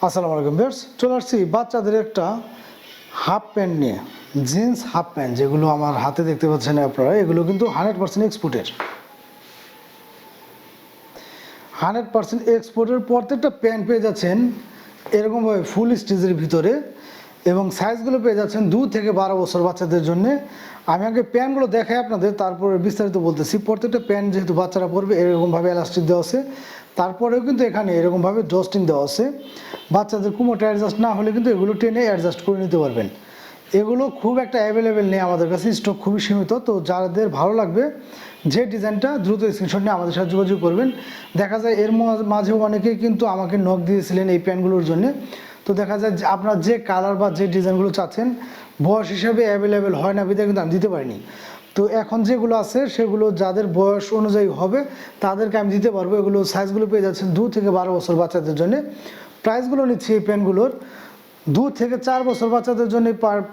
আসসালামু আলাইকুম ভিউয়ার্স, চলে আসছি বাচ্চাদের একটা হাফ প্যান্ট নিয়ে। জিন্স হাফ প্যান্ট যেগুলো আমার হাতে দেখতে পাচ্ছেন আপনারা, এগুলো কিন্তু 100% এক্সপোর্টের। 100% এক্সপোর্টের প্রত্যেকটা প্যান্ট পেয়ে যাচ্ছেন এরকমভাবে ফুল স্টিচের ভিতরে, এবং সাইজগুলো পেয়ে যাচ্ছেন 2 থেকে 12 বছর বাচ্চাদের জন্য। আমি আগে প্যান্টগুলো দেখাই আপনাদের, তারপরে বিস্তারিত বলতেছি। প্রত্যেকটা প্যান্ট যেহেতু বাচ্চারা পরবে, এরকমভাবে এলাস্টিক দেওয়া আছে, তারপরেও কিন্তু এখানে এরকমভাবে জস্টিং দেওয়া আছে। বাচ্চাদের কোমরটা অ্যাডজাস্ট না হলে কিন্তু এগুলো টেনে অ্যাডজাস্ট করে নিতে পারবেন। এগুলো খুব একটা অ্যাভেলেবেল নেই আমাদের কাছে, স্টক খুবই সীমিত। তো যাদের ভালো লাগবে যে ডিজাইনটা, দ্রুত স্ক্রিনশট নিয়ে আমাদের সাথে যোগাযোগ করবেন। দেখা যায় এর মাঝেও অনেকেই কিন্তু আমাকে নক দিয়েছিলেন এই প্যান্টগুলোর জন্য। তো দেখা যায় যে আপনার যে কালার বা যে ডিজাইনগুলো চাচ্ছেন বয়স হিসাবে অ্যাভেলেবেল হয় না, বিধায় কিন্তু আমি দিতে পারিনি। তো এখন যেগুলো আছে সেগুলো যাদের বয়স অনুযায়ী হবে তাদেরকে আমি দিতে পারবো। এগুলো সাইজগুলো পেয়ে যাচ্ছেন 2 থেকে 12 বছর বাচ্চাদের জন্য। প্রাইসগুলো নিচ্ছি এই প্যান্টগুলোর 2 থেকে 4 বছর বাচ্চাদের জন্য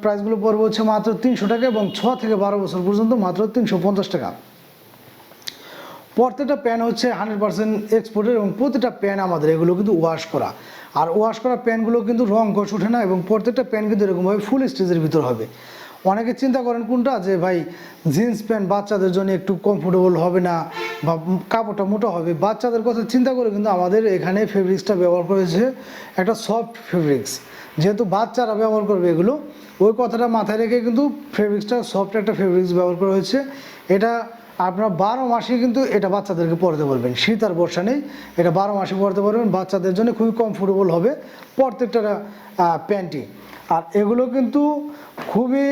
প্রাইসগুলো পড়বে হচ্ছে মাত্র 300 টাকা, এবং 6 থেকে 12 বছর পর্যন্ত মাত্র 350 টাকা। প্রত্যেকটা প্যান হচ্ছে 100% এক্সপোর্টের, এবং প্রতিটা প্যান আমাদের এগুলো কিন্তু ওয়াশ করা। আর ওয়াশ করা প্যানগুলো কিন্তু রং ঘষ ওঠে না, এবং প্রত্যেকটা প্যান কিন্তু এরকমভাবে ফুল স্টিচের ভিতর হবে। অনেকে চিন্তা করেন কোনটা, যে ভাই জিন্স প্যান্ট বাচ্চাদের জন্য একটু কমফোর্টেবল হবে না বা কাপড়টা মোটা হবে। বাচ্চাদের কথা চিন্তা করে কিন্তু আমাদের এখানে ফেব্রিক্সটা ব্যবহার করেছে একটা সফট ফেব্রিক্স, যেহেতু বাচ্চারা ব্যবহার করবে এগুলো, ওই কথাটা মাথায় রেখে কিন্তু ফেব্রিক্সটা সফট একটা ফেব্রিক্স ব্যবহার করা হয়েছে। এটা আপনার 12 মাসে কিন্তু এটা বাচ্চাদেরকে পরতে পারবেন, শীত আর বর্ষা নেই, এটা 12 মাসে পরতে পারবেন। বাচ্চাদের জন্য খুবই কমফোর্টেবল হবে প্রত্যেকটা প্যান্টই। আর এগুলো কিন্তু খুবই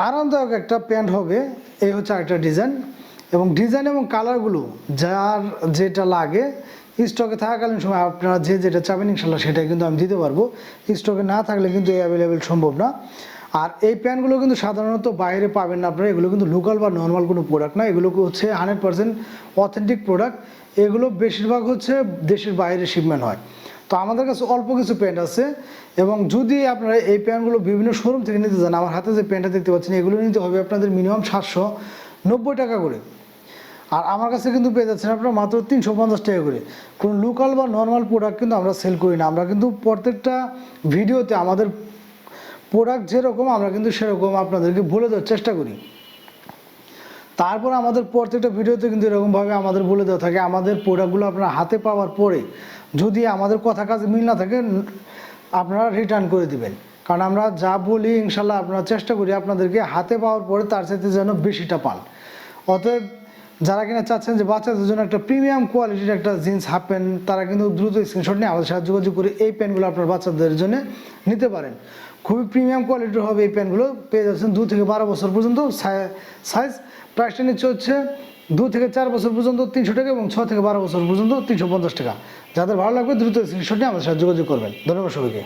আরামদায়ক একটা প্যান্ট হবে। এই হচ্ছে আরেকটা ডিজাইন, এবং ডিজাইন এবং কালারগুলো যার যেটা লাগে স্টকে থাকাকালীন সময় আপনারা যে যেটা চাবেন ইনশাল্লাহ সেটাই কিন্তু আমি দিতে পারবো। স্টকে না থাকলে কিন্তু অ্যাভেলেবেল সম্ভব না। আর এই প্যান্টগুলো কিন্তু সাধারণত বাইরে পাবেন না আপনারা, এগুলো কিন্তু লোকাল বা নর্মাল কোনো প্রোডাক্ট না, এগুলো হচ্ছে 100% অথেন্টিক প্রোডাক্ট। এগুলো বেশিরভাগ হচ্ছে দেশের বাইরে শিপমেন্ট হয়। তো আমাদের কাছে অল্প কিছু প্যান্ট আছে, এবং যদি আপনারা এই প্যান্টগুলো বিভিন্ন শোরুম থেকে নিতে চান, আমার হাতে যে প্যান্টটা দেখতে পাচ্ছেন এগুলো নিতে হবে আপনাদের মিনিমাম 790 টাকা করে। আর আমার কাছে কিন্তু পেয়ে যাচ্ছেন আপনারা মাত্র 350 টাকা করে। কোনো লোকাল বা নর্মাল প্রোডাক্ট কিন্তু আমরা সেল করি না। আমরা কিন্তু প্রত্যেকটা ভিডিওতে আমাদের প্রোডাক্ট যেরকম আমরা কিন্তু সেরকম আপনাদেরকে বলে দেওয়ার চেষ্টা করি। তারপর আমাদের প্রত্যেকটা ভিডিওতে কিন্তু এরকমভাবে আমাদের বলে দেওয়া থাকে, আমাদের প্রোডাক্টগুলো আপনারা হাতে পাওয়ার পরে যদি আমাদের কথা কাজে মিল না থাকে আপনারা রিটার্ন করে দিবেন। কারণ আমরা যা বলি ইনশাল্লাহ আপনারা চেষ্টা করি আপনাদেরকে হাতে পাওয়ার পরে তার সাথে যেন বেশিটা পান। অতএব যারা কিনা চাচ্ছেন যে বাচ্চাদের জন্য একটা প্রিমিয়াম কোয়ালিটির একটা জিন্স হাফ প্যান্ট, তারা কিন্তু দ্রুত স্ক্রিনশট নিয়ে আমাদের সাথে যোগাযোগ করে এই প্যান্টগুলো আপনার বাচ্চাদের জন্য নিতে পারেন। খুবই প্রিমিয়াম কোয়ালিটির হবে এই প্যান্টগুলো, পেয়ে যাচ্ছেন 2 থেকে 12 বছর পর্যন্ত সাইজ। প্রাইসটা নিচ্ছে হচ্ছে 2 থেকে 4 বছর পর্যন্ত 300 টাকা, এবং 6 থেকে 12 বছর পর্যন্ত 350 টাকা। যাদের ভালো লাগবে দ্রুত স্ক্রিনশট নিয়ে আমাদের সাথে যোগাযোগ করবেন। ধন্যবাদ সবাইকে।